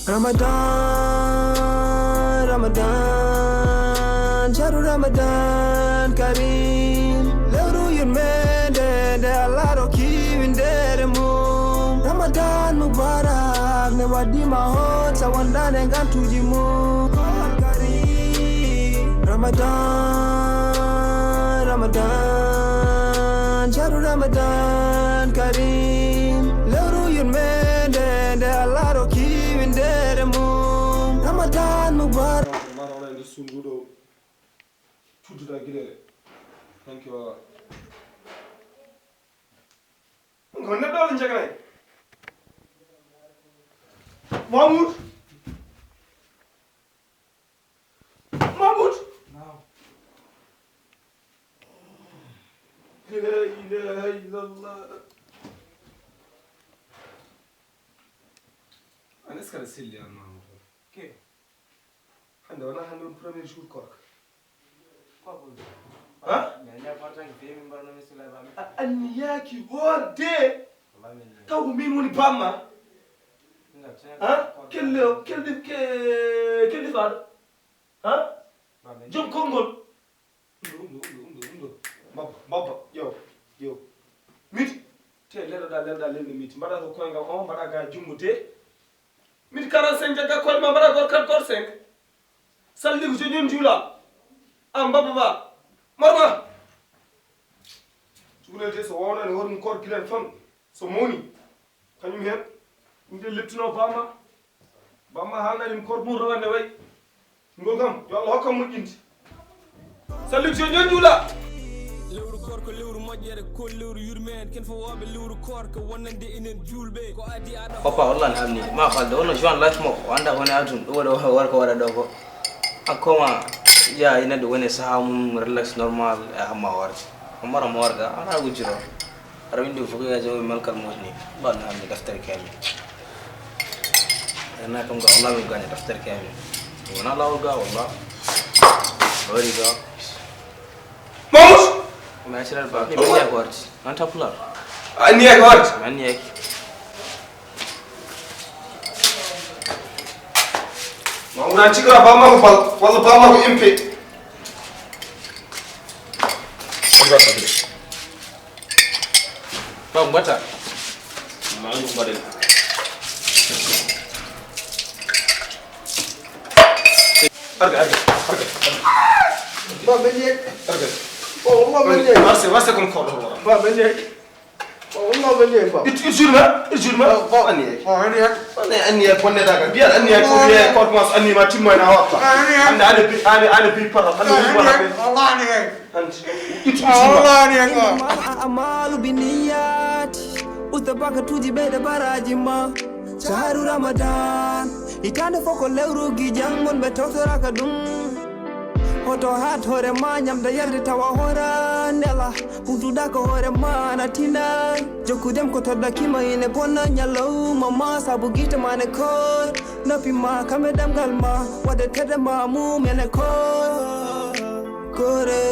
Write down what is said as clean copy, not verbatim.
Ramadan, Ramadan, Shahru Ramadan Kareem. Lewru yurmende de Allah ro kiwindere mum. Ramadan Mubarak ne wadima hot sawandane gantuji mum. Kareem. Ramadan, Ramadan, Shahru Ramadan Kareem. Lewru yurmende de Allah ro kiwindere mum. Ramadan Mubarak. Thank you. Gonna do in Jagai. Mahmoud. Mahmoud. Now. La ilaha illallah. أنا أسكر السلي يا محمود. كيف؟ أنا premier jour cork. ها؟ أنياكي ودي تو ميموني باما ها؟ كل فار ها؟ جم كونغول بابا يو ميت تي لدا ميت مبادا كو كونغا اون مبادا غا جوموتي ميت 45 جاكا كول ما مبادا غور 45 سالي جو نيم جولا ام بابا marma sugulete so wawna ne horni kor kilen fan so moni kanyum hen inde lettino bamma halnanim kor mum rawane way ngogam yo Allah hokkam mujjinti sallik so nyandula lewru korko lewru majjere ko lewru yurmen ken fo wabe lewru korko wonande enen julbe ko adi ada papa wallahi amni ma falde wono joan life mako anda wona adun do warko wada do ko akoma ya ina do woni sahamum relax normal amma warti amara morga ana wujiro rawindi fuga jaw malkal mojni banna amni daftar kami ana kam ga Allah mi ganya daftar kami wana lawga wallah wariga mamus ma shiral ba ni ya warti anta pula ani ya warti ani ya Mauna cikra ba ma fal wala ba ma impe ba tabi ba mbata ma ndu badel arga ba benye arga oh ma benye wase kon ko ba benye والله بنيه بابا يجرنا أني أكون نداك بيار أني أكون بيار كورماس أني ما تيم أنا هوكا أنا بي برا والله أني أنت والله أني أمال بنيات وتبقى توجي بيد براجما شهر رمضان يكان فوق لورو جيجان من بتوتر أكدم Hoto hat hore ma nyam da yarde tawa hora nela putu da ko hore ma na tina jokudem ko to da kima ine ponna nyalo mama sabu gita mane ko napi ma kamedam galma wade tede ma mu mene ko kore